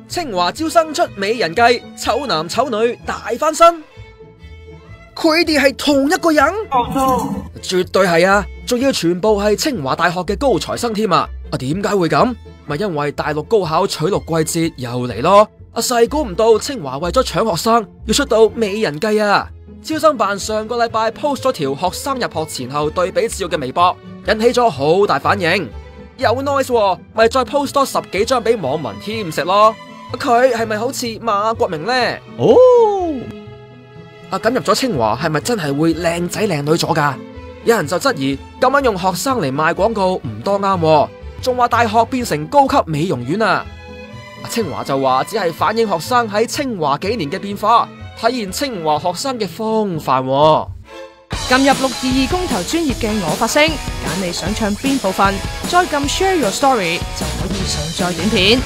清華招生出美人計，醜男醜女大翻身。佢哋係同一個人？絕對係啊！仲要全部係清華大學嘅高材生添啊！點解會咁？咪因為大陸高考取錄季節又嚟咯！細估唔到清華為咗搶學生，要出到美人計啊！招生辦上個禮拜 post 咗條學生入學前後對比照嘅微博，引起咗好大反應。有 noise，咪再 post 多10幾張俾網民添食咯。佢係咪好似馬國明呢？哦，咁入咗清華係咪真係會靚仔靚女咗噶？有人就質疑咁樣用學生嚟賣廣告唔多啱，仲話大學變成高級美容院啊！清華就話只係反映學生喺清華幾年嘅變化，體現清華學生嘅風範。撳入622公投專頁嘅我發聲，揀你想唱邊部分，再撳 Share Your Story 就可以上載短片。